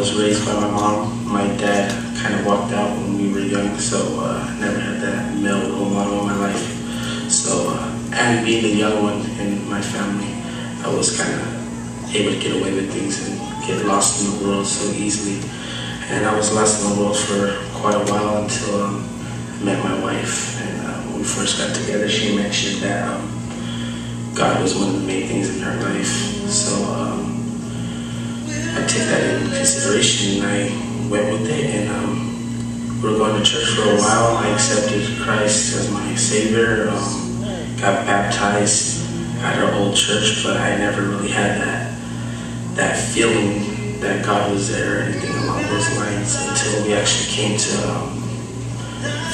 was raised by my mom. My dad kind of walked out when we were young, so I never had that male role model in my life. So, and being the young one in my family, I was kind of able to get away with things and get lost in the world so easily. And I was lost in the world for quite a while until I met my wife. And when we first got together, she mentioned that God was one of the main things in her life. So I took that into consideration and I went with it. And we were going to church for a while. I accepted Christ as my Savior, got baptized at our old church, but I never really had that feeling that God was there or anything along those lines until we actually came to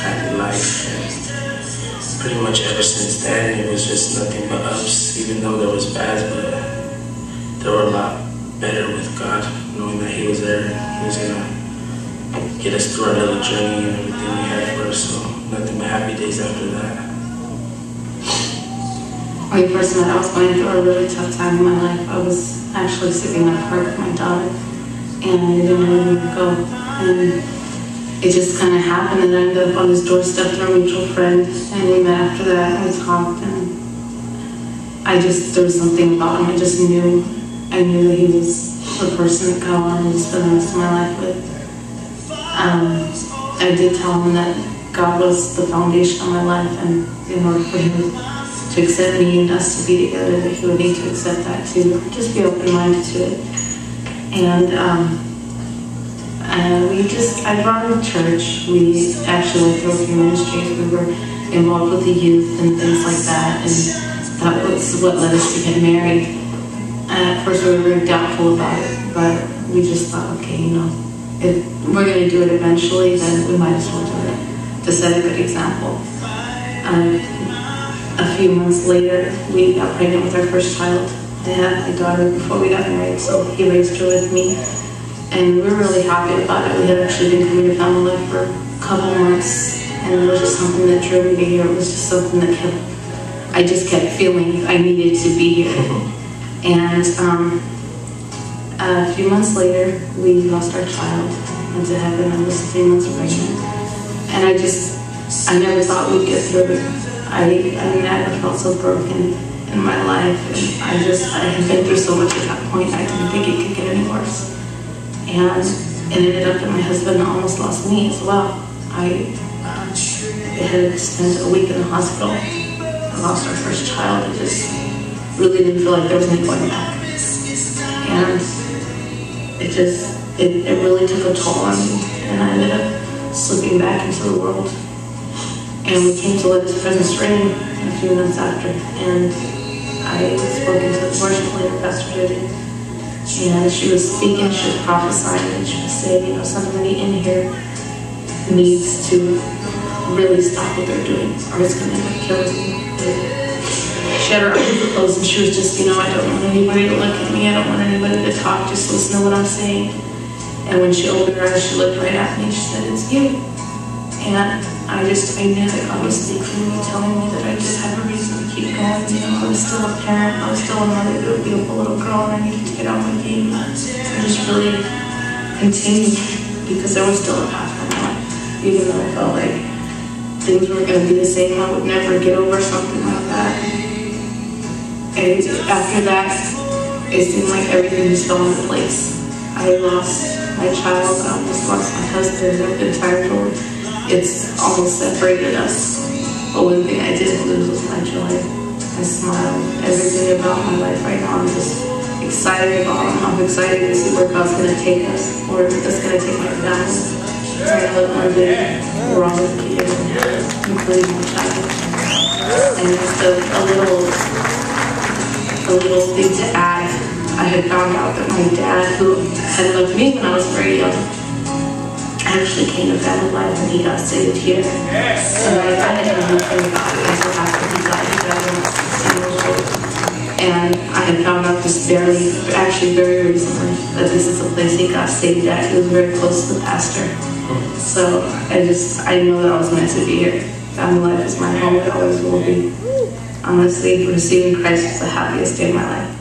family life. And pretty much ever since then, it was just nothing but ups, even though there was bads, but there were a lot better with God, knowing that He was there and He was going to get us through our little journey and everything we had for us. So nothing but happy days after that. When we first met, I was going through a really tough time in my life. I was actually sleeping in a park with my daughter, and I didn't know where to go. And it just kind of happened, and I ended up on his doorstep through a mutual friend, and we met after that, and we talked, and there was something about him. I knew that he was the person that God wanted me to spend the rest of my life with. I did tell him that God was the foundation of my life, and in order for him to accept me and us to be together, that he would need to accept that too. Just be open-minded to it. And I brought him to church. We actually went through a few ministries. We were involved with the youth and things like that, and that was what led us to get married. And at first we were very doubtful about it, but we just thought, okay, if we're going to do it eventually, then we might as well do it, to set a good example. A few months later, we got pregnant with our first child. I had my daughter before we got married, so he raised her with me. And we were really happy about it. We had actually been coming to family life for a couple months, and it was just something that drew me to here. It was just something that I just kept feeling I needed to be here. And a few months later, we lost our child into heaven. I was 3 months pregnant. And I never thought we'd get through it. I never felt so broken in my life, and I had been through so much at that point, I didn't think it could get any worse. And it ended up that my husband almost lost me as well. I had spent a week in the hospital. I lost our first child. I just really didn't feel like there was any going back. And it really took a toll on me, and I ended up slipping back into the world. And we came to let His presence reign a few months after. And I spoke into the worship leader, Pastor Judy. And she was speaking, she was prophesying, and she was saying, somebody in here needs to really stop what they're doing, or it's going to end up killing you. She had her eyes closed, and she was just, I don't want anybody to look at me, I don't want anybody to talk, just listen to what I'm saying. And when she opened her eyes, she looked right at me, and she said, "It's you." And I knew that God was speaking to me, telling me that I did have a reason to keep going. I was still a parent, I was still a mother to a beautiful little girl, and I needed to get on my game. I just really continued, because there was still a path for my life. Even though I felt like things weren't going to be the same, I would never get over something like that. And after that, it seemed like everything just fell into place. I lost my child, I almost lost my husband. I've been tired of it's almost separated us. But one thing I didn't lose was my joy. My smile. Everything about my life right now, I'm just excited about it. I'm excited to see where God's going to take us, or if it's going to take my family. I know that one day we're all going to be together, including my child. And just a little thing to add. I had found out that my dad, who had loved me when I was very young, actually came to family life, and he got saved here. And I didn't know anything about it until after he died. He was 16 years old. And I had found out very recently, that this is the place he got saved at. He was very close to the pastor. So I know that I was meant to be here. Family life is my home, it always will be. Honestly, receiving Christ was the happiest day of my life.